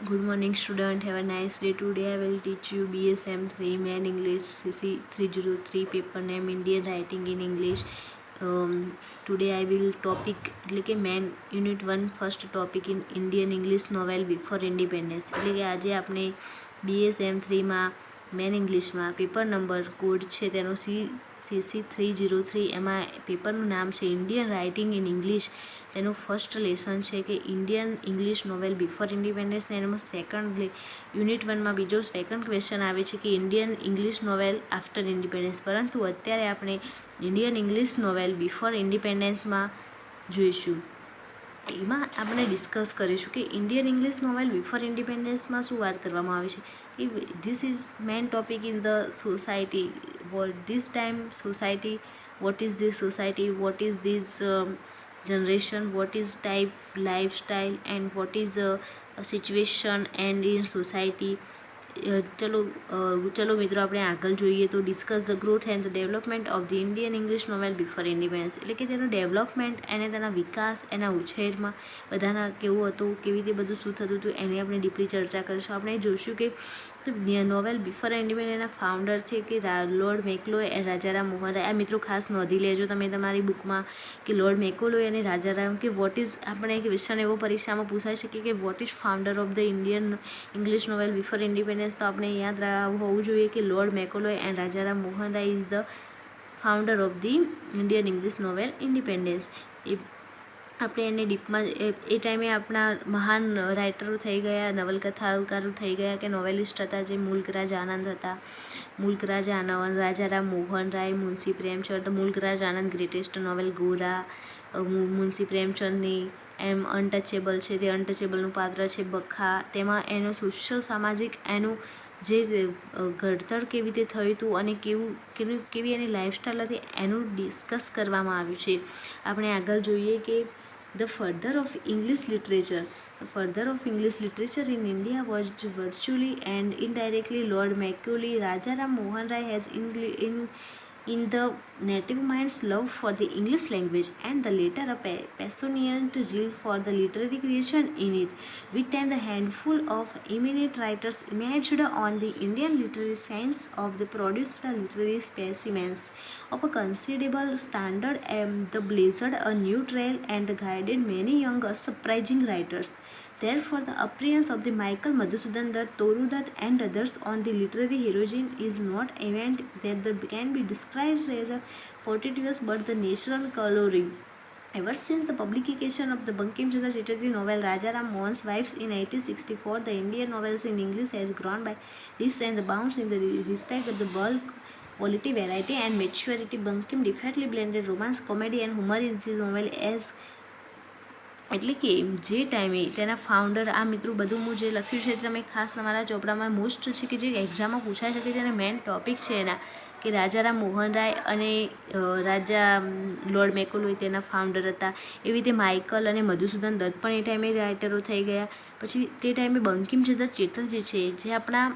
Good morning, student. Have a nice day. Today I will teach you BSM 3 Main English CC 303 paper name Indian Writing in English. Today I will topic એટલે કે main unit 1 first topic in Indian English novel before independence. એટલે કે આજે આપણે BSM 3માં main ઇંગ્લિશમાં paper number code છે તેનો CC 303. એમાં પેપરનું નામ છે ઇન્ડિયન રાઇટિંગ ઇન ઇંગ્લિશ. તેનું ફર્સ્ટ લેસન છે કે Indian English novel before independence. એમાં સેકન્ડ યુનિટ 1માં બીજો સેકન્ડ ક્વેશ્ચન આવે છે કે Indian English novel after independence. પરંતુ અત્યારે આપણે ઇન્ડિયન ઇંગ્લિશ નોવેલ બિફોર ઇન્ડિપેન્ડન્સમાં જોઈશું. એમાં આપણે ડિસ્કસ કરીશું કે ઇન્ડિયન ઇંગ્લિશ નોવેલ બિફોર ઇન્ડિપેન્ડન્સમાં શું વાત કરવામાં આવે છે. This is main topic in the society. What this time society, what is this society, what is this generation, what is type lifestyle and what is a situation and in society. ચલો મિત્રો આપણે આગળ જોઈએ તો discuss the growth and the development of the Indian English novel before independence. એટલે કે તેનો development અને તેના વિકાસ, એના ઉછેરમાં બધાના કેવું હતું, કેવી રીતે બધું શું થતું હતું એની આપણે ડીપલી ચર્ચા કરીશું. આપણે જોઈશું કે નોવેલ બિફોર ઇન્ડિપેન્ડન્સના ફાઉન્ડર છે કે લોર્ડ મેકલોય અને રાજારામ મોહન રાય. આ મિત્રો ખાસ નોંધી લેજો તમે તમારી બુકમાં કે લોર્ડ મેકોલોય અને રાજારામ કે વોટ ઇઝ, આપણે ક્વેશ્ચન એવો પરીક્ષામાં પૂછાઈ શકે કે what is founder of the Indian English novel before independence. તો આપણે યાદ હોવું જોઈએ કે Lord Macaulay and Rajaram Mohan Roy is the founder of the Indian English novel independence. આપણે એને ડીપમાં એ ટાઈમે આપણા મહાન રાઇટરો થઈ ગયા, નવલકથાકારો થઈ ગયા કે નોવેલિસ્ટ હતા, જે મુલ્કરાજ આનંદ હતા. મુલ્કરાજ આનંદ, રાજારામ મોહન રાય, મુનશી પ્રેમચંદ. મુલ્કરાજ આનંદ ગ્રેટેસ્ટ નોવેલ ગોરા, મુનશી પ્રેમચંદની એમ અનટચેબલ છે, તે અનટચેબલનું પાત્ર છે બખા. તેમાં એનો સોશિયલ સામાજિક એનું જે ઘડતર કેવી રીતે થયું હતું અને કેવી એની લાઈફસ્ટાઈલ હતી એનું ડિસ્કસ કરવામાં આવ્યું છે. આપણે આગળ જોઈએ કે the further of English literature. The further of English literature in India was virtually and indirectly Lord Macaulay. Rajaram Mohan Rai has in the native mind's love for the English language and the later a passionate zeal for the literary creation in it. With time, the handful of eminent writers emerged on the Indian literary science of the produced literary specimens of a considerable standard and the blazed a new trail and the guided many young surprising writers. Therefore, the appearance of the Michael Madhusudan Dutt, Toru Dutt and others on the literary heroine is not event that can be described as a fortuitous but the natural coloring. Ever since the publication of the Bankim Chandra Chatterjee novel Rajaram Mohan's Wives in 1864, the Indian novels in English has grown by leaps and bounds in the respect of the bulk, quality, variety and maturity. Bankim definitely blended romance, comedy and humor in his novel as એટલે કે જે ટાઈમે તેના founder, આ મિત્રો બધું હું જે લખ્યું છે તમે ખાસ તમારા ચોપડામાં મોસ્ટ છે કે જે એક્ઝામમાં પૂછાઈ શકે છે અને મેઇન ટોપિક છે એના કે રાજારામ મોહન રાય અને રાજા લોર્ડ મેકોલોય તેના ફાઉન્ડર હતા. એવી રીતે માઇકલ અને મધુસૂદન દત્ત પણ એ ટાઈમે રાઇટરો થઈ ગયા. પછી તે ટાઈમે બંકિમચંદ્ર ચેટર્જી છે જે આપણા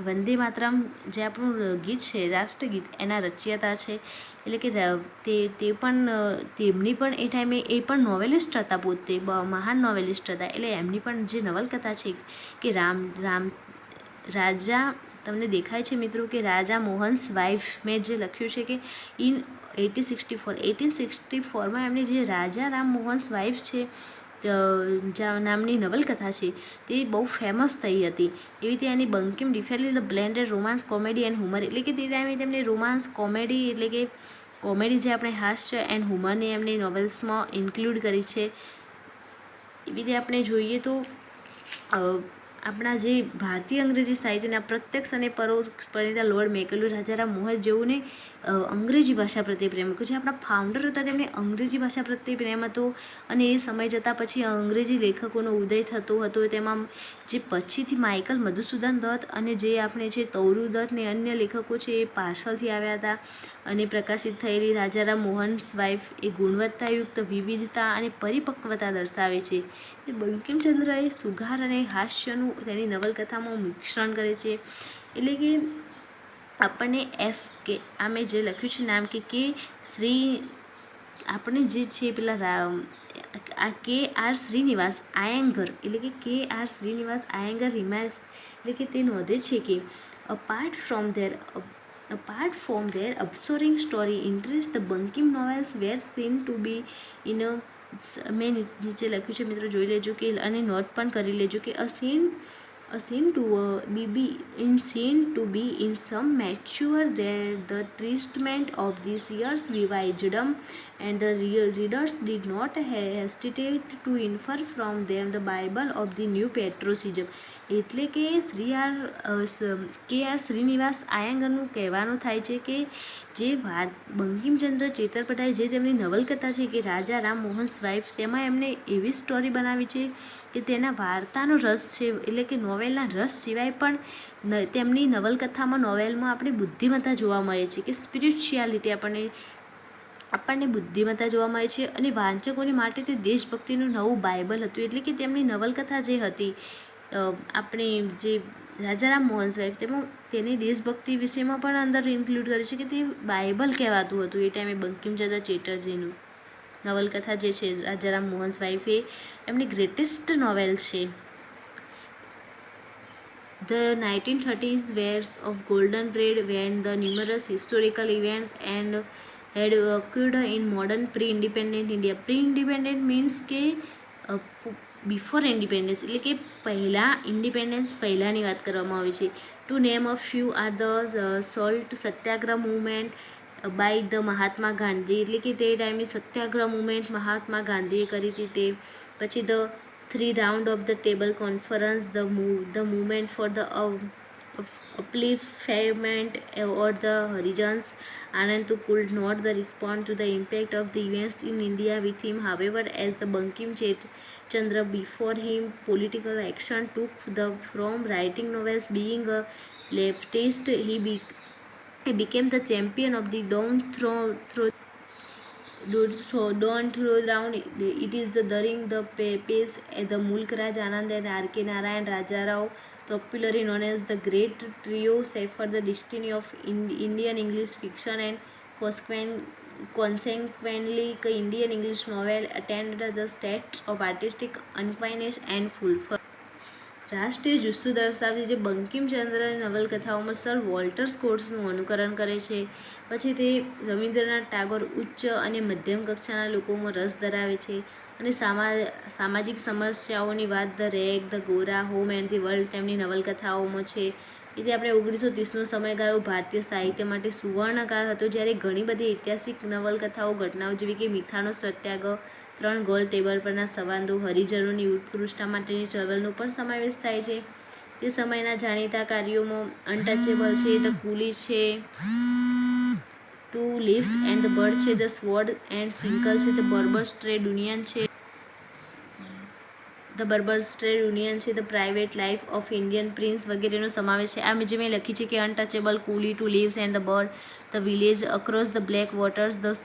વંદે માતરમ જે આપણું ગીત છે રાષ્ટ્રગીત એના રચયિતા છે. એટલે કે તે પણ તેમની પણ એ ટાઈમે એ પણ નોવેલિસ્ટ હતા, પોતે મહાન નોવેલિસ્ટ હતા. એટલે એમની પણ જે નવલકથા છે કે રાજા, તમને દેખાય છે મિત્રો કે રાજા મોહન્સ વાઇફ મેં જે લખ્યું છે કે ઇન 1864માં એમની જે રાજા રામ મોહન્સ વાઇફ છે નામની નવલકથા છે તે બહુ ફેમસ થઈ હતી. એવી રીતે એની Bankim differently the blended romance, comedy and humour. એટલે કે તે ટાઈમે તેમને રોમાન્સ, કોમેડી એટલે કે કોમેડી જે આપણે હાસ્ય એન્ડ હુમરને એમની નોવેલ્સમાં ઇન્ક્લુડ કરી છે. એવી રીતે આપણે જોઈએ તો આપણા જે ભારતીય અંગ્રેજી સાહિત્યના પ્રત્યક્ષ અને પરોક્ષ પરિણીતા લોર્ડ મેકોલોય, રાજારામ મોહન જેઓને અંગ્રેજી ભાષા પ્રત્યે પ્રેમ હતો, જે આપણા ફાઉન્ડર હતા તેમને અંગ્રેજી ભાષા પ્રત્યે પ્રેમ હતો. અને એ સમય જતાં પછી અંગ્રેજી લેખકોનો ઉદય થતો હતો. તેમાં જે પછીથી માઇકલ મધુસૂદન દત્ત અને જે આપણે છે તૌરુ દત્ત ને અન્ય લેખકો છે એ પાછળથી આવ્યા હતા. અને પ્રકાશિત થયેલી રાજારામ મોહન્સ વાઇફ એ ગુણવત્તાયુક્ત વિવિધતા અને પરિપક્વતા દર્શાવે છે. બંકિમચંદ્રએ સુગાર અને હાસ્યનું તેની નવલકથામાં મિશ્રણ કરે છે. એટલે કે આપણને કે આ મેં જે લખ્યું છે નામ કે શ્રી આપણે જે છે પેલા આ કે.આર. શ્રીનિવાસ આયંગર એટલે કે કે.આર. શ્રીનિવાસ આયંગર રિમાર્ક્સ એટલે કે તે નોંધે છે કે apart from their absorbing story interest, the Bankim novels were seen to be in a મેં નીચે લખ્યું છે મિત્રો, જોઈ લેજો કે અને નોટ પણ કરી લેજો કે seen to be in some mature the treatment of this year's wisdom, and the readers did not hesitate to infer from them the Bible of the new patriotism. એટલે કે કે.આર. શ્રીનિવાસ આયંગરનું કહેવાનું થાય છે કે જે બંકિમચંદ્ર ચેટરપટાએ જે તેમની નવલકથા છે કે રાજા રામ મોહન વાઇફ, તેમાં એમને એવી સ્ટોરી બનાવી છે કે તેના વાર્તાનો રસ છે, એટલે કે નોવેલના રસ સિવાય પણ તેમની નવલકથામાં નોવેલમાં આપણે બુદ્ધિમત્તા જોવા મળે છે, કે સ્પિરિચ્યુઆલિટી આપણને બુદ્ધિમત્તા જોવા મળે છે. અને વાંચકોની માટે તે દેશભક્તિનું નવું બાઇબલ હતું. એટલે કે તેમની નવલકથા જે હતી આપણે જે રાજારામ મોહન સાહેબ, તેમાં તેની દેશભક્તિ વિષયમાં પણ અંદર ઇન્ક્લુડ કરે છે કે તે બાઇબલ કહેવાતું હતું એ ટાઈમે. બંકિમચંદ્ર ચેટર્જીનું નવલકથા જે છે રાજારામ મોહન વાઇફ એ એમની ગ્રેટેસ્ટ નોવેલ છે. The 1930s years of golden period when the numerous historical events and had occurred in modern pre-independent India. Pre-independent means કે બિફોર ઇન્ડિપેન્ડન્સ, એટલે કે પહેલાં ઇન્ડિપેન્ડન્સ પહેલાંની વાત કરવામાં આવી છે. To name a few are the salt Satyagraha movement by the Mahatma Gandhi, એટલે કે તે ટાઈમની સત્યાગ્રહ મુવમેન્ટ મહાત્મા ગાંધીએ કરી હતી તે. પછી the 3 round of the table conference, the movement for the upliftment or the horizons. Anand could not respond to the impact of the events in India with him. However, as the Bankim Chandra before him, political action took from writing novels. Being a leftist, he became the champion of the don't throw down. It is during the pace the Mulk Raj Anand and R.K. Narayan Rajarao, popularly known as the Great Trio, suffered the destiny of Indian English fiction, and consequently Indian English novel attained the state of artistic unconsciousness and fulfillment. રાષ્ટ્રીય જુસ્સો દર્શાવતી જે બંકિમચંદ્રની નવલકથાઓમાં sir Walter સ્કોટ્સનું અનુકરણ કરે છે. પછી તે રવિન્દ્રનાથ ટાગોર ઉચ્ચ અને મધ્યમ કક્ષાના લોકોમાં રસ ધરાવે છે અને સામાજિક સમસ્યાઓની વાત the rag, the Gora, home and the world તેમની નવલકથાઓમાં છે. એટલે આપણે 1930નો સમયગાળો ભારતીય સાહિત્ય માટે સુવર્ણકાળ હતો, જ્યારે ઘણી બધી ઐતિહાસિક નવલકથાઓ ઘટનાઓ જેવી કે મીઠાનો સત્યાગ્રહ, 3 ગોલ ટેબલ પરના સંવાદો, હરિજનોની ઉત્કૃષ્ટતા માટેની ચળવળનો પણ સમાવેશ થાય છે. તે સમયના જાણીતા કાર્યોમાં અનટચેબલ છે, ધ કુલી છે, 2 લીવ્સ એન્ડ ધ બર્ડ છે, ધ સ્વોર્ડ એન્ડ સિંકલ છે, ધ બર્બર્સ ટ્રેડ યુનિયન છે, the private life of Indian prince વગેરેનો સમાવેશ છે. આ જે મેં લખી છે કે untouchable, coolie, 2 leaves and the bird, the village across the black waters, the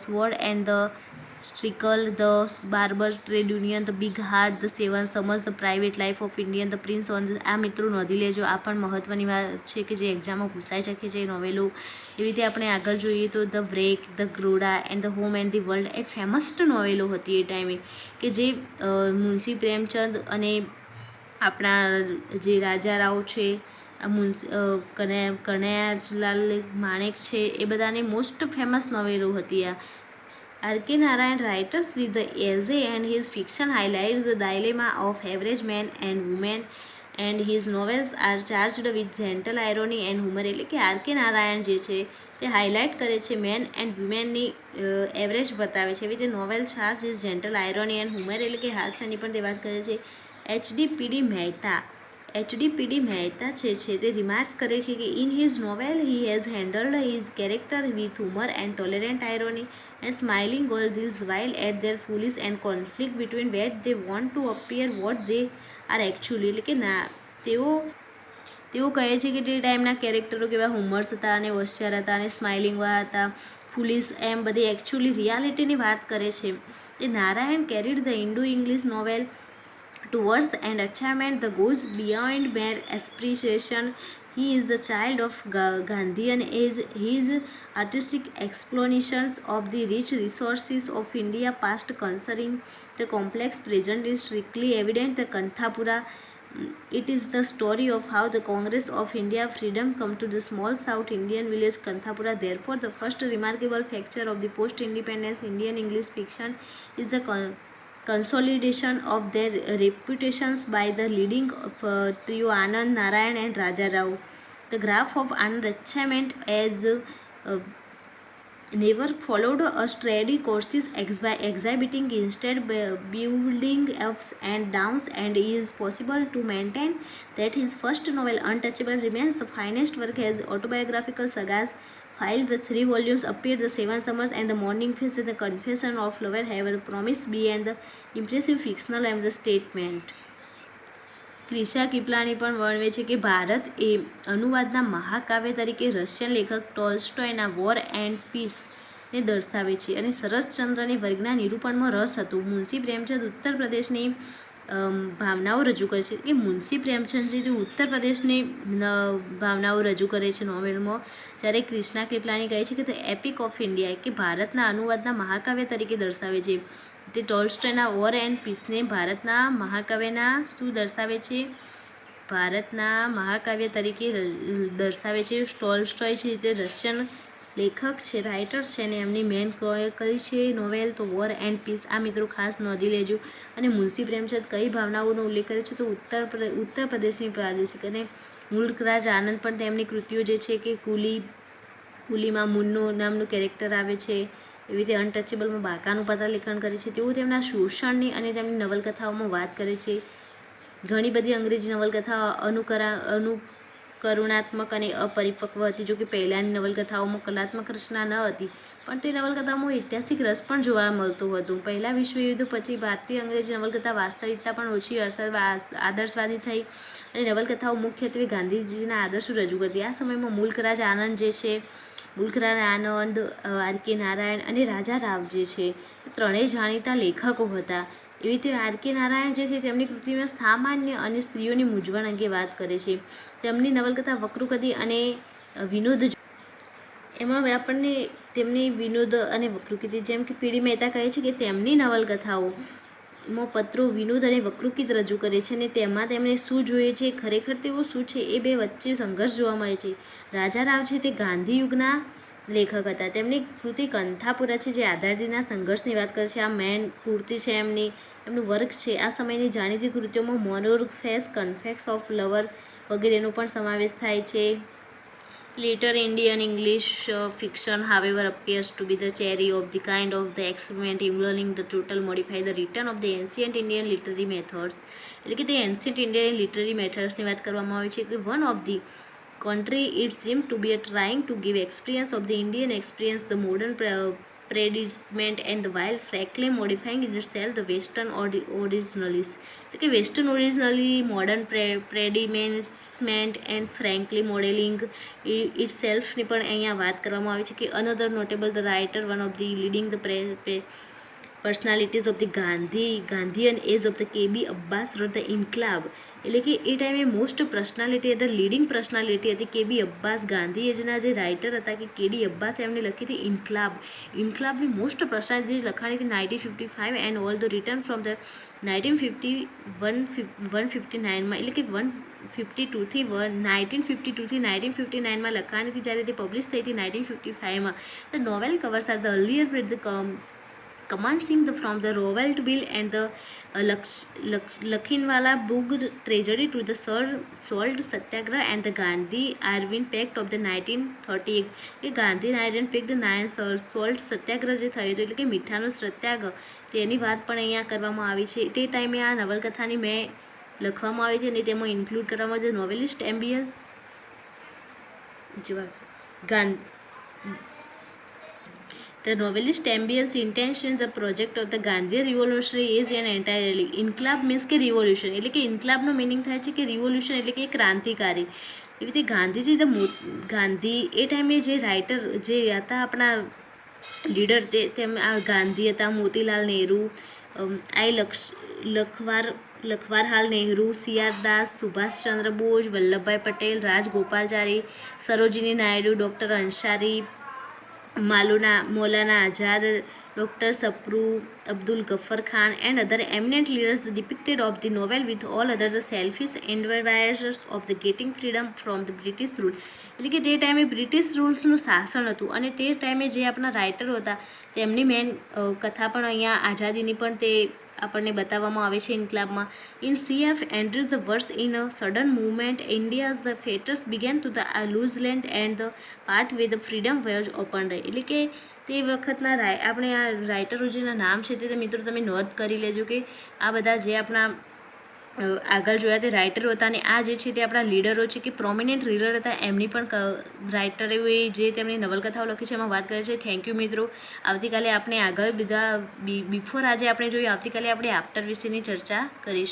sword and the sickle, the barber trade union, the big heart, the 7 summers, the private life of Indian, the prince on. આ મિત્રો નોંધી લેજો, આ પણ મહત્ત્વની વાત છે કે જે એક્ઝામમાં પૂછાઈ શકે છે નોવેલો. એવી રીતે આપણે આગળ જોઈએ તો the wreck, the Gora and the home and the world એ ફેમસ નોવેલો હતી એ ટાઈમે, કે જે મુનશી પ્રેમચંદ અને આપણા જે રાજારાવ છે, કનૈયાલાલ માણેક છે, એ બધાની મોસ્ટ ફેમસ નોવેલો હતી આ. R.K. Narayan writers with the essay and his fiction highlights the dilemma of average men and women, and his novels are charged with gentle irony and humor. એટલે કે R.K. નારાયણ જે છે તે હાઇલાઇટ કરે છે મેન એન્ડ વુમેનની એવરેજ બતાવે છે. એવી રીતે novel charge is gentle irony and humour, એટલે કે હાસ્યની પણ તે વાત કરે છે. એચ.ડી. મહેતા છે તે રિમાર્ક્સ કરે છે કે in his novel he has handled his character with humour and tolerant irony and smiling all this while at their foolish and conflict between what they want to appear what they are actually. એટલે કે ના તેઓ કહે છે કે તે ટાઈમના કેરેક્ટરો કેવા હુમર્સ હતા અને હોશિયાર હતા અને સ્માઇલિંગવાળા હતા, ફુલિશ એમ બધી એકચ્યુઅલી રિયાલિટીની વાત કરે છે. એ Narayan carried the Indo English novel towards an achievement that goes beyond mere aspiration. He is the child of Gandhian age. His artistic explanations of the rich resources of India past concerning the complex present is strictly evident. The Kanthapura, it is the story of how the Congress of India freedom come to the small South Indian village Kanthapura. Therefore, the first remarkable feature of the post-independence Indian English fiction is the consolidation of their reputations by the leading trio Anand, Narayan and Raja Rao. The graph of unrachment as never followed a steady course exhibiting instead building ups and downs, and is possible to maintain that his first novel Untouchable remains the finest work. As autobiographical sagas filed the 3 volumes appeared The 7 Summers and The Morning Face and The Confession of Lover have the promise beyond the impressive fictional and the statement. Krishna Kripalani પણ વર્ણવે છે કે ભારત એ અનુવાદના મહાકાવ્ય તરીકે Russian લેખક ટોલ્સ્ટોયના war and પીસને દર્શાવે છે અને શરદચંદ્રની વર્ગના નિરૂપણમાં રસ હતો. મુનશી પ્રેમચંદ ઉત્તર પ્રદેશની ભાવનાઓ રજૂ કરે છે કે મુનશી પ્રેમચંદજી તે ઉત્તર પ્રદેશની ભાવનાઓ રજૂ કરે છે નોવેલમાં, જ્યારે ક્રિષ્ના કિપલાની કહે છે કે ધ એપિક ઓફ ઇન્ડિયા કે ભારતના અનુવાદના મહાકાવ્ય તરીકે દર્શાવે છે. તે ટોલ્સ્ટોયના વોર એન્ડ પીસને ભારતના મહાકાવ્યના શું દર્શાવે છે? ભારતના મહાકાવ્ય તરીકે દર્શાવે છે. ટોલ્સ્ટોય છે તે રશિયન લેખક છે, રાઇટર છે, અને એમની મેન કઈ છે નોવેલ તો વોર એન્ડ પીસ. આ મિત્રો ખાસ નોંધી લેજો. અને મુનશી પ્રેમચંદ કઈ ભાવનાઓનો ઉલ્લેખ કરે છે તો ઉત્તર પ્રદેશની પ્રાદેશિક. અને મુલ્કરાજ આનંદ પણ તેમની કૃતિઓ જે છે કે કુલીમાં મુન્નો નામનું કેરેક્ટર આવે છે, એવી રીતે અનટચેબલમાં બાકાનું પાત્ર લેખન કરે છે. તેઓ તેમના શોષણની અને તેમની નવલકથાઓમાં વાત કરે છે. ઘણી બધી અંગ્રેજી નવલકથાઓ અનુકરણાત્મક અને અપરિપક્વ હતી. જો કે પહેલાંની નવલકથાઓમાં કલાત્મક રચના ન હતી, પણ તે નવલકથાઓમાં ઐતિહાસિક રસ પણ જોવા મળતો હતો. પહેલા વિશ્વયુદ્ધ પછી ભારતીય અંગ્રેજી નવલકથા વાસ્તવિકતા પણ ઓછી આદર્શવાદી થઈ અને નવલકથાઓ મુખ્યત્વે ગાંધીજીના આદર્શો રજૂ કરતી. આ સમયમાં મુલ્કરાજ આનંદ જે છે, મુલ્કરાજ આનંદ, આર.કે. નારાયણ અને રાજા રાવ જે છે એ ત્રણેય જાણીતા લેખકો હતા. એવી રીતે આર.કે. નારાયણ જે છે તેમની કૃતિમાં સામાન્ય અને સ્ત્રીઓની મૂંઝવણ અંગે વાત કરે છે. તેમની નવલકથા વક્રુકદી અને વિનોદ, એમાં આપણને તેમની વિનોદ અને વક્રુકિત, જેમ કે પીડી મહેતા કહે છે કે તેમની નવલકથાઓમાં પત્રો વિનોદ અને વક્રુકિત રજૂ કરે છે અને તેમાં તેમને શું જોઈએ છે, ખરેખર તેઓ શું છે, એ બે વચ્ચે સંઘર્ષ જોવા મળે છે. રાજા રાવ છે તે ગાંધી યુગના લેખક હતા. તેમની કૃતિ કંથાપુરા છે જે આઝાદીના સંઘર્ષની વાત કરે છે. આ મેન કૃતિ છે એમનું વર્ક છે. આ સમયની જાણીતી કૃતિઓમાં મોનોર્ગ ફેસ, કન્ફેક્સ ઓફ લવર વગેરેનો પણ સમાવેશ થાય છે. Later Indian English fiction, however, appears to be the cherry of the kind of the experiment involving the total modify the return of the ancient Indian literary methods. એટલે કે તે ancient Indian literary મેથડ્સની વાત કરવામાં આવી છે કે one of the country it seemed to be trying to give experience of the Indian experience the modern predicament and while frankly modifying itself the western originalities. એટલે કે western originally modern predicaments and frankly modelling ઇટસેલ્ફની પણ અહીંયા વાત કરવામાં આવી છે કે another notable the writer one of the leading the personalities of the Gandhian age of the K B. Abbas wrote the Inquilab. એટલે કે એ ટાઈમે મોસ્ટ પર્સનાલિટી એટલે લીડિંગ પર્સનાલિટી હતી કે.બી. અબ્બાસ. ગાંધી એજના જે રાઇટર હતા કે કે.ડી. અબ્બાસ, એમને લખી હતી ઇન્કલાબની મોસ્ટ પર્સનાલિટી લખાણી હતી 1955 and all the return from the 1959માં, એટલે કે 1952થી 1959માં લખાણી હતી, જ્યારે તે પબ્લિશ થઈ હતી 1955માં. The novel covers are the earlier with the commencing from the Rowlatt Bill and the Lakhinwala Bug tragedy to the Salt Satyagrah and the Gandhi Iron Pact of the 1938. કે ગાંધી આયર્ન પેક્ટ સોલ્ટ સત્યાગ્રહ જે થયો હતો, એટલે કે મીઠાનો સત્યાગ્રહ, તેની વાત પણ અહીંયા કરવામાં આવી છે. તે ટાઈમે આ નવલકથાની મેં લખવામાં આવી હતી અને તેમાં ઇન્ક્લુડ કરવામાં આવી નોવેલિસ્ટ એમ્બિયસ જેવા The novelist ambience intention the project of the Gandhi revolutionary is an entirely Inquilab means કે રિવોલ્યુશન, એટલે કે ઇન્કલાબનો મિનિંગ થાય છે કે રિવોલ્યુશન એટલે કે ક્રાંતિકારી. એવી રીતે ગાંધીજી ગાંધી એ ટાઈમે જે રાઇટર જે હતા આપણા લીડર તેમ આ ગાંધી હતા, મોતીલાલ નહેરુ, લખવારલાલ નહેરુ, સી.આર. દાસ, Subhashchandra Bose, Vallabhbhai Patel, રાજગોપાલચારી, Sarojini Naidu, doctor Ansari, Maulana Azad, Dr. Sapru, Abdul Ghaffar Khan, and other eminent leaders depicted of the novel with all other the selfish endeavours of the getting freedom from the British rule. એટલે કે તે ટાઈમે બ્રિટિશ રૂલ્સનું શાસન હતું અને તે ટાઈમે જે આપણા રાઇટરો હતા તેમની મેન કથા પણ અહીંયા આઝાદીની પણ તે આપણને બતાવવામાં આવે છે ઇન્કલાબમાં. ઇન CF Andrews the words in a sudden movement India's the fetters began to the loose land and the part where the freedom was opened. એટલે કે તે વખતના આપણે આ રાઇટરો જેના નામ છે તે મિત્રો તમે નોંધ કરી લેજો કે આ બધા જે આપણા આગળ જોયા તે રાઇટરો હતા અને આ જે છે તે આપણા લીડરો છે કે પ્રોમિનન્ટ લીડર હતા એમની પણ રાઇટરોએ જે તેમની નવલકથાઓ લખી છે એમાં વાત કરે છે. થેન્ક યુ મિત્રો. આવતીકાલે આપણે આગળ બધા બિફોર આજે આપણે જોઈએ આવતીકાલે આપણે આફ્ટર વિશેની ચર્ચા કરીશું.